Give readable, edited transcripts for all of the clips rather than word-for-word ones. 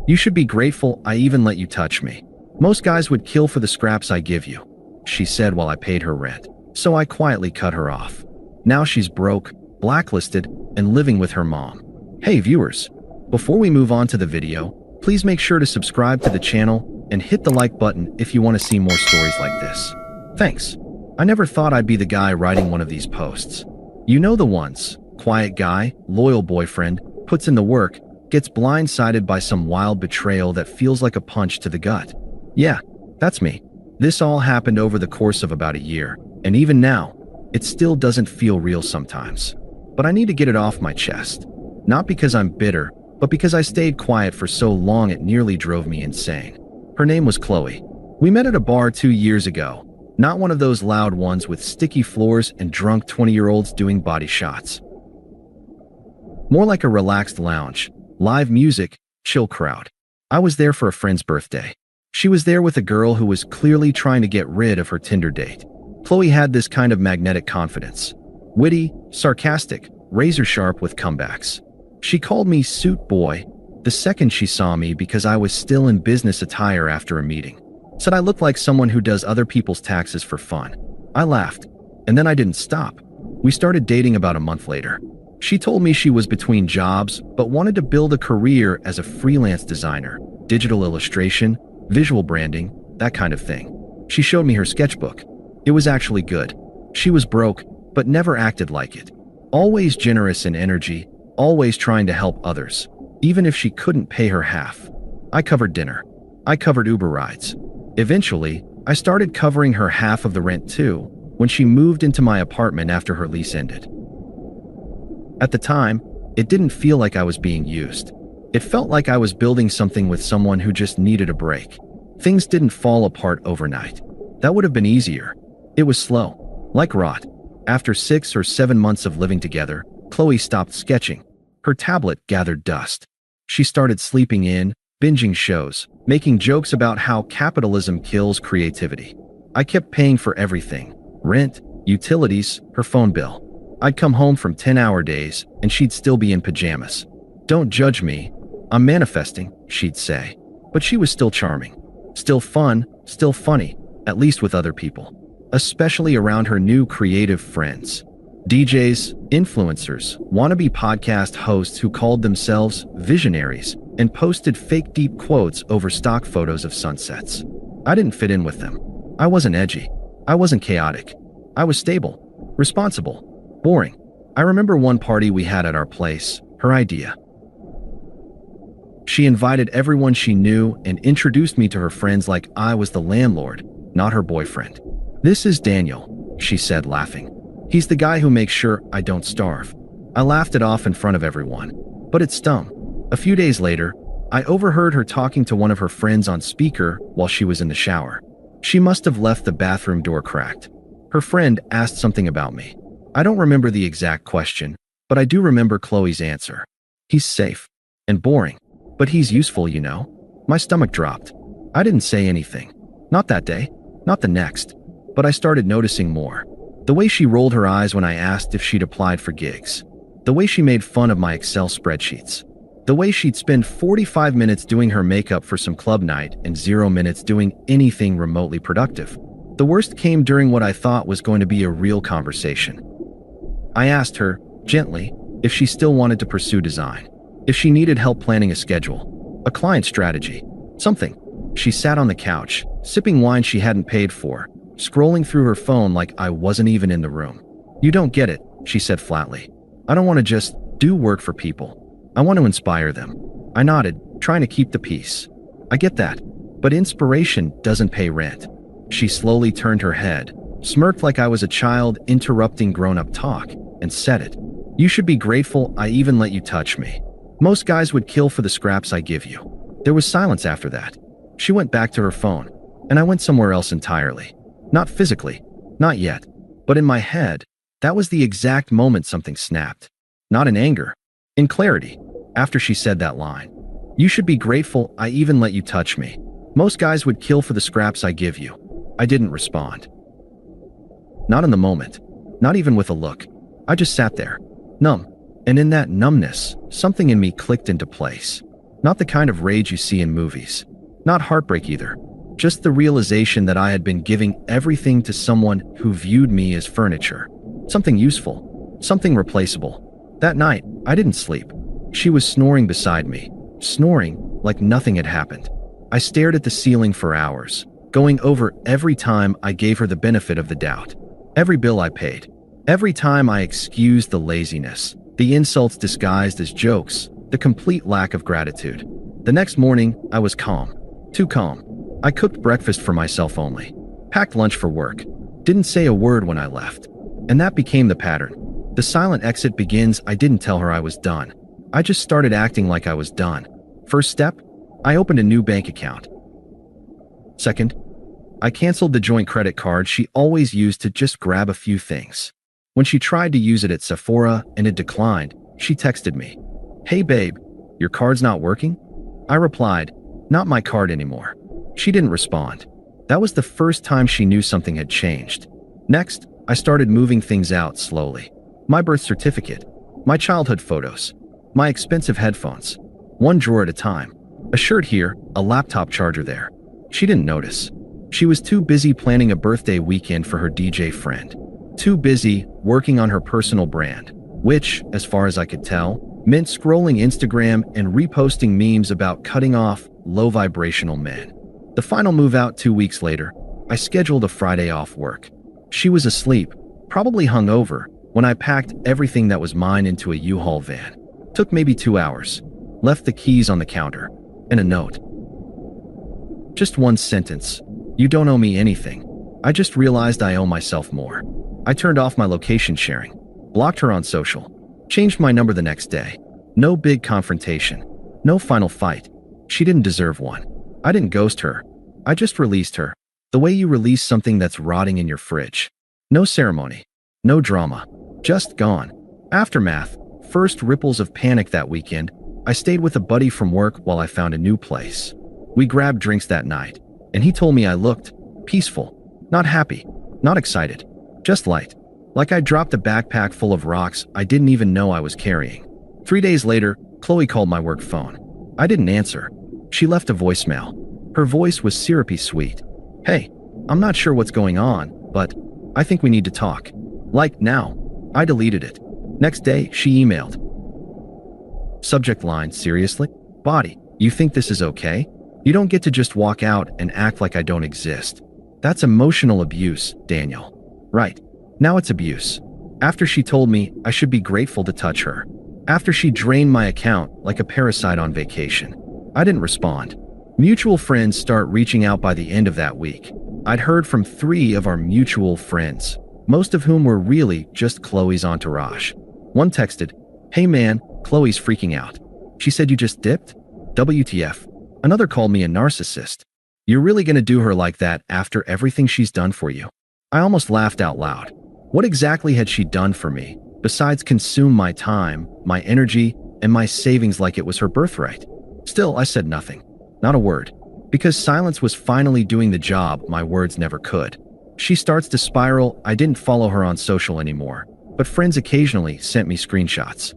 You should be grateful I even let you touch me. Most guys would kill for the scraps I give you, she said while I paid her rent. So I quietly cut her off. Now she's broke, blacklisted, and living with her mom. Hey viewers, before we move on to the video, please make sure to subscribe to the channel and hit the like button if you want to see more stories like this. Thanks. I never thought I'd be the guy writing one of these posts. You know the ones. Quiet guy, loyal boyfriend, puts in the work, gets blindsided by some wild betrayal that feels like a punch to the gut. Yeah, that's me. This all happened over the course of about a year, and even now, it still doesn't feel real sometimes. But I need to get it off my chest. Not because I'm bitter, but because I stayed quiet for so long it nearly drove me insane. Her name was Qley. We met at a bar 2 years ago. Not one of those loud ones with sticky floors and drunk 20-year-olds doing body shots. More like a relaxed lounge, live music, chill crowd. I was there for a friend's birthday. She was there with a girl who was clearly trying to get rid of her Tinder date. Qley had this kind of magnetic confidence. Witty, sarcastic, razor sharp with comebacks. She called me suit boy the second she saw me because I was still in business attire after a meeting. Said I looked like someone who does other people's taxes for fun. I laughed, and then I didn't stop. We started dating about a month later. She told me she was between jobs, but wanted to build a career as a freelance designer, digital illustration, visual branding, that kind of thing. She showed me her sketchbook. It was actually good. She was broke, but never acted like it. Always generous in energy, always trying to help others, even if she couldn't pay her half. I covered dinner. I covered Uber rides. Eventually, I started covering her half of the rent too, when she moved into my apartment after her lease ended. At the time, it didn't feel like I was being used. It felt like I was building something with someone who just needed a break. Things didn't fall apart overnight. That would have been easier. It was slow, like rot. After 6 or 7 months of living together, Qley stopped sketching. Her tablet gathered dust. She started sleeping in, binging shows, making jokes about how capitalism kills creativity. I kept paying for everything: rent, utilities, her phone bill. I'd come home from 10-hour days, and she'd still be in pajamas. Don't judge me. I'm manifesting, she'd say. But she was still charming. Still fun, still funny, at least with other people. Especially around her new creative friends. DJs, influencers, wannabe podcast hosts who called themselves visionaries and posted fake deep quotes over stock photos of sunsets. I didn't fit in with them. I wasn't edgy. I wasn't chaotic. I was stable, responsible, boring. I remember one party we had at our place, her idea. She invited everyone she knew and introduced me to her friends like I was the landlord, not her boyfriend. This is Daniel, she said, laughing. He's the guy who makes sure I don't starve. I laughed it off in front of everyone, but it stung. A few days later, I overheard her talking to one of her friends on speaker while she was in the shower. She must have left the bathroom door cracked. Her friend asked something about me. I don't remember the exact question, but I do remember Qley's answer. He's safe and boring, but he's useful, you know. My stomach dropped. I didn't say anything. Not that day, not the next, but I started noticing more. The way she rolled her eyes when I asked if she'd applied for gigs. The way she made fun of my Excel spreadsheets. The way she'd spend 45 minutes doing her makeup for some club night and 0 minutes doing anything remotely productive. The worst came during what I thought was going to be a real conversation. I asked her, gently, if she still wanted to pursue design. If she needed help planning a schedule, a client strategy, something. She sat on the couch, sipping wine she hadn't paid for, scrolling through her phone like I wasn't even in the room. You don't get it, she said flatly. I don't want to just do work for people. I want to inspire them. I nodded, trying to keep the peace. I get that, but inspiration doesn't pay rent. She slowly turned her head, smirked like I was a child interrupting grown-up talk, and said it. You should be grateful I even let you touch me. Most guys would kill for the scraps I give you. There was silence after that. She went back to her phone, and I went somewhere else entirely. Not physically, not yet, but in my head, that was the exact moment something snapped. Not in anger, in clarity, after she said that line. You should be grateful I even let you touch me. Most guys would kill for the scraps I give you. I didn't respond. Not in the moment, not even with a look. I just sat there, numb, and in that numbness, something in me clicked into place. Not the kind of rage you see in movies. Not heartbreak either. Just the realization that I had been giving everything to someone who viewed me as furniture. Something useful. Something replaceable. That night, I didn't sleep. She was snoring beside me. Snoring like nothing had happened. I stared at the ceiling for hours, going over every time I gave her the benefit of the doubt. Every bill I paid. Every time I excused the laziness, the insults disguised as jokes, the complete lack of gratitude. The next morning, I was calm. Too calm. I cooked breakfast for myself only. Packed lunch for work. Didn't say a word when I left. And that became the pattern. The silent exit begins. I didn't tell her I was done. I just started acting like I was done. First step, I opened a new bank account. Second, I canceled the joint credit card she always used to just grab a few things. When she tried to use it at Sephora and it declined, she texted me, "Hey babe, your card's not working?" I replied, "Not my card anymore." She didn't respond. That was the first time she knew something had changed. Next, I started moving things out slowly. My birth certificate, my childhood photos, my expensive headphones. One drawer at a time. A shirt here, a laptop charger there. She didn't notice. She was too busy planning a birthday weekend for her DJ friend. Too busy working on her personal brand, which, as far as I could tell, meant scrolling Instagram and reposting memes about cutting off low-vibrational men. The final move out 2 weeks later, I scheduled a Friday off work. She was asleep, probably hungover, when I packed everything that was mine into a U-Haul van. Took maybe 2 hours. Left the keys on the counter, and a note. Just one sentence. "You don't owe me anything. I just realized I owe myself more." I turned off my location sharing, blocked her on social, changed my number the next day. No big confrontation. No final fight. She didn't deserve one. I didn't ghost her. I just released her. The way you release something that's rotting in your fridge. No ceremony. No drama. Just gone. Aftermath. First ripples of panic that weekend. I stayed with a buddy from work while I found a new place. We grabbed drinks that night, and he told me I looked peaceful, not happy, not excited, just light. Like I dropped a backpack full of rocks I didn't even know I was carrying. 3 days later, Qley called my work phone. I didn't answer. She left a voicemail. Her voice was syrupy sweet. "Hey, I'm not sure what's going on, but I think we need to talk. Like now." I deleted it. Next day, she emailed. Subject line, "Seriously? Body, you think this is okay? You don't get to just walk out and act like I don't exist. That's emotional abuse, Daniel." Right. Now it's abuse. After she told me I should be grateful to touch her. After she drained my account like a parasite on vacation. I didn't respond. Mutual friends start reaching out by the end of that week. I'd heard from 3 of our mutual friends, most of whom were really just Qley's entourage. One texted, "Hey man, Qley's freaking out. She said you just dipped? WTF. Another called me a narcissist. You're really gonna do her like that after everything she's done for you?" I almost laughed out loud. What exactly had she done for me, besides consume my time, my energy, and my savings like it was her birthright? Still, I said nothing. Not a word. Because silence was finally doing the job my words never could. She starts to spiral. I didn't follow her on social anymore, but friends occasionally sent me screenshots.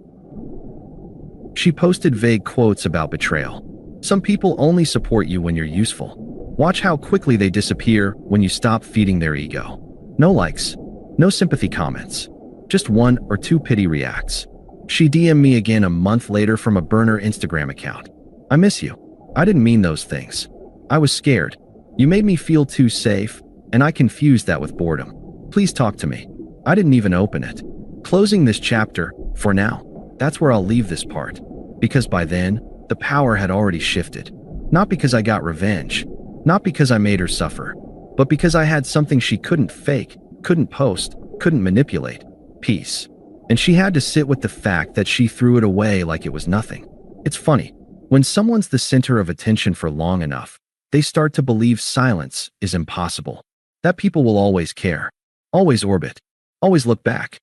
She posted vague quotes about betrayal. "Some people only support you when you're useful. Watch how quickly they disappear when you stop feeding their ego." No likes. No sympathy comments. Just 1 or 2 pity reacts. She DM'd me again a month later from a burner Instagram account. "I miss you. I didn't mean those things. I was scared. You made me feel too safe, and I confused that with boredom. Please talk to me." I didn't even open it. Closing this chapter, for now. That's where I'll leave this part. Because by then, the power had already shifted. Not because I got revenge. Not because I made her suffer. But because I had something she couldn't fake, couldn't post, couldn't manipulate. Peace. And she had to sit with the fact that she threw it away like it was nothing. It's funny. When someone's the center of attention for long enough, they start to believe silence is impossible. That people will always care. Always orbit. Always look back.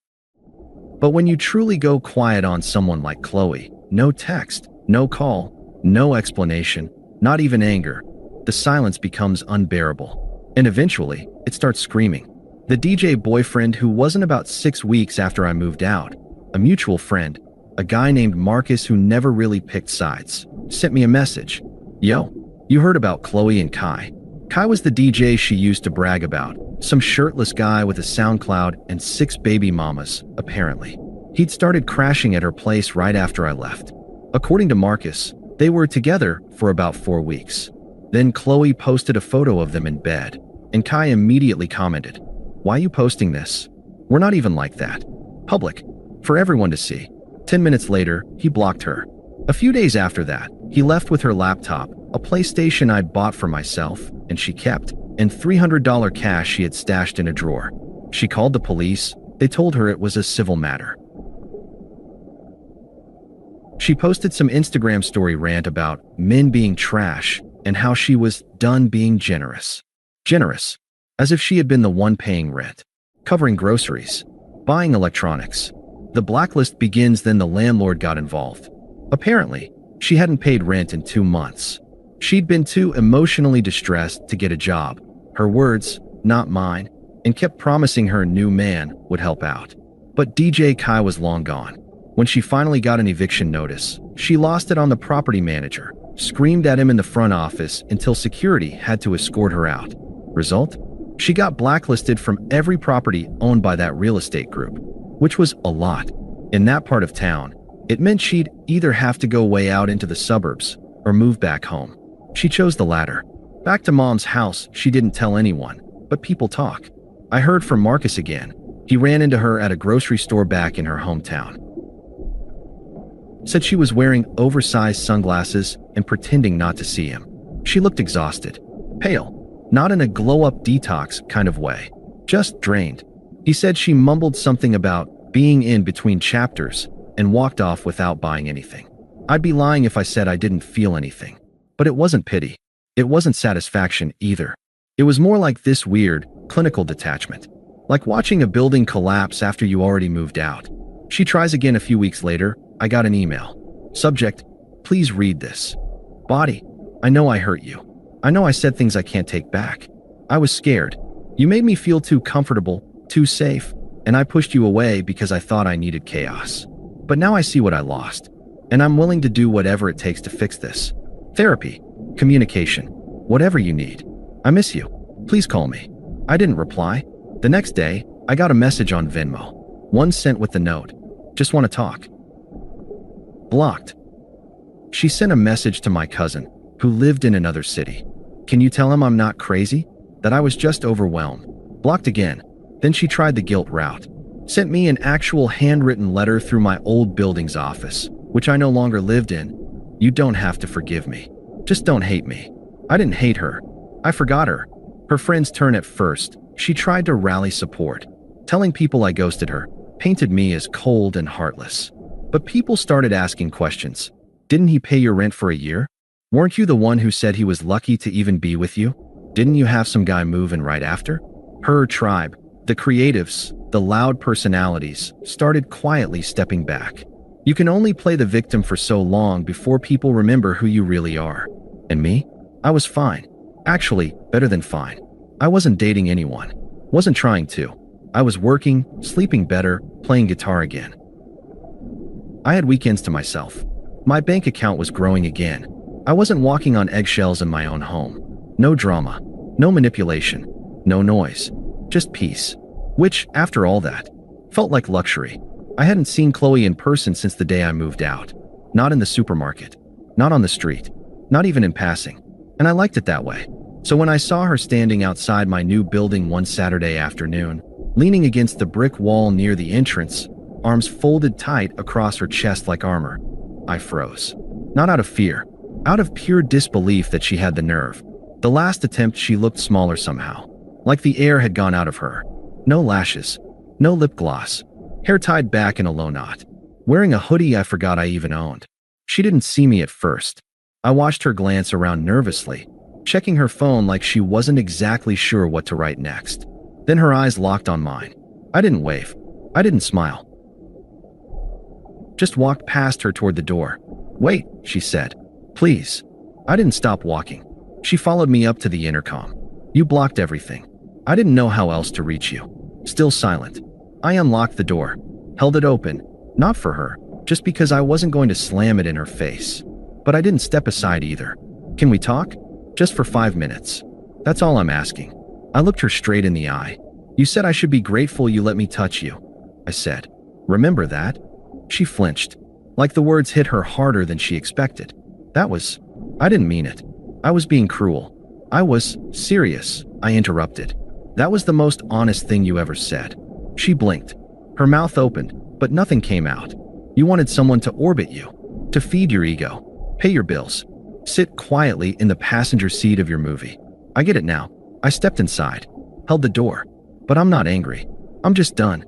But when you truly go quiet on someone like Qley, no text, no call, no explanation, not even anger, the silence becomes unbearable. And eventually, it starts screaming. The DJ boyfriend who wasn't about 6 weeks after I moved out, a mutual friend, a guy named Marcus who never really picked sides, sent me a message. Yo, you heard about Qley and Kai? Kai was the DJ she used to brag about. Some shirtless guy with a SoundCloud and 6 baby mamas, apparently. He'd started crashing at her place right after I left. According to Marcus, they were together for about 4 weeks. Then Qley posted a photo of them in bed, and Kai immediately commented, "Why you posting this? We're not even like that. Public. For everyone to see." 10 minutes later, he blocked her. A few days after that, he left with her laptop, a PlayStation I'd bought for myself, and she kept, and $300 cash she had stashed in a drawer. She called the police. They told her it was a civil matter. She posted some Instagram story rant about men being trash and how she was done being generous. Generous. As if she had been the one paying rent, covering groceries, buying electronics. The blacklist begins, then the landlord got involved. Apparently, she hadn't paid rent in 2 months. She'd been too emotionally distressed to get a job. Her words, not mine, and kept promising her new man would help out. But DJ Kai was long gone. When she finally got an eviction notice, she lost it on the property manager, screamed at him in the front office until security had to escort her out. Result? She got blacklisted from every property owned by that real estate group, which was a lot. In that part of town, it meant she'd either have to go way out into the suburbs or move back home. She chose the latter. Back to mom's house, she didn't tell anyone, but people talk. I heard from Marcus again. He ran into her at a grocery store back in her hometown. Said she was wearing oversized sunglasses and pretending not to see him. She looked exhausted, pale, not in a glow-up detox kind of way, just drained. He said she mumbled something about being in between chapters and walked off without buying anything. I'd be lying if I said I didn't feel anything. But it wasn't pity. It wasn't satisfaction either. It was more like this weird, clinical detachment. Like watching a building collapse after you already moved out. She tries again a few weeks later. I got an email. Subject, please read this. Body, I know I hurt you. I know I said things I can't take back. I was scared. You made me feel too comfortable, too safe, and I pushed you away because I thought I needed chaos. But now I see what I lost, and I'm willing to do whatever it takes to fix this. Therapy, communication, whatever you need. I miss you. Please call me. I didn't reply. The next day, I got a message on Venmo. One sent with the note. Just want to talk. Blocked. She sent a message to my cousin, who lived in another city. Can you tell him I'm not crazy? That I was just overwhelmed. Blocked again. Then she tried the guilt route. Sent me an actual handwritten letter through my old building's office, which I no longer lived in. You don't have to forgive me. Just don't hate me. I didn't hate her. I forgot her. Her friend's turn at first. She tried to rally support. Telling people I ghosted her painted me as cold and heartless. But people started asking questions. Didn't he pay your rent for a year? Weren't you the one who said he was lucky to even be with you? Didn't you have some guy move in right after? Her tribe, the creatives, the loud personalities, started quietly stepping back. You can only play the victim for so long before people remember who you really are. And me? I was fine. Actually, better than fine. I wasn't dating anyone. Wasn't trying to. I was working, sleeping better, playing guitar again. I had weekends to myself. My bank account was growing again. I wasn't walking on eggshells in my own home. No drama. No manipulation. No noise. Just peace. Which, after all that, felt like luxury. I hadn't seen Qley in person since the day I moved out. Not in the supermarket. Not on the street. Not even in passing. And I liked it that way. So when I saw her standing outside my new building one Saturday afternoon, leaning against the brick wall near the entrance, arms folded tight across her chest like armor, I froze. Not out of fear. Out of pure disbelief that she had the nerve. The last attempt she looked smaller somehow. Like the air had gone out of her. No lashes. No lip gloss. Hair tied back in a low knot. Wearing a hoodie I forgot I even owned. She didn't see me at first. I watched her glance around nervously, checking her phone like she wasn't exactly sure what to write next. Then her eyes locked on mine. I didn't wave. I didn't smile. Just walked past her toward the door. Wait, she said. Please. I didn't stop walking. She followed me up to the intercom. You blocked everything. I didn't know how else to reach you. Still silent. I unlocked the door, held it open, not for her, just because I wasn't going to slam it in her face. But I didn't step aside either. Can we talk? Just for 5 minutes. That's all I'm asking. I looked her straight in the eye. You said I should be grateful you let me touch you, I said. Remember that? She flinched, like the words hit her harder than she expected. I didn't mean it. I was being cruel. I was serious, I interrupted. That was the most honest thing you ever said. She blinked. Her mouth opened, but nothing came out. You wanted someone to orbit you, to feed your ego, pay your bills, sit quietly in the passenger seat of your movie. I get it now. I stepped inside, held the door, but I'm not angry. I'm just done.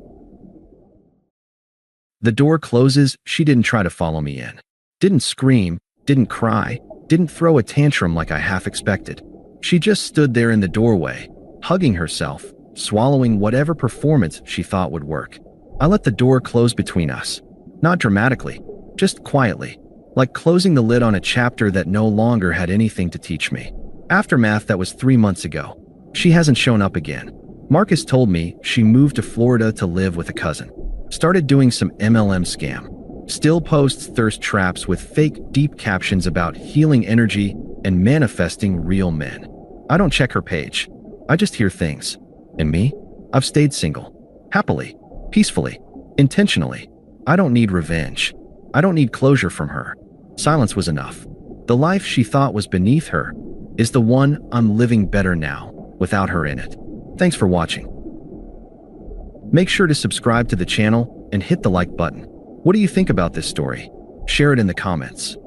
The door closes. She didn't try to follow me in. Didn't scream, didn't cry, didn't throw a tantrum like I half expected. She just stood there in the doorway, hugging herself, swallowing whatever performance she thought would work. I let the door close between us. Not dramatically, just quietly, like closing the lid on a chapter that no longer had anything to teach me. Aftermath, that was 3 months ago. She hasn't shown up again. Marcus told me she moved to Florida to live with a cousin. Started doing some MLM scam. Still posts thirst traps with fake deep captions about healing energy and manifesting real men. I don't check her page. I just hear things. And me? I've stayed single. Happily. Peacefully. Intentionally. I don't need revenge. I don't need closure from her. Silence was enough. The life she thought was beneath her is the one I'm living better now, without her in it. Thanks for watching. Make sure to subscribe to the channel and hit the like button. What do you think about this story? Share it in the comments.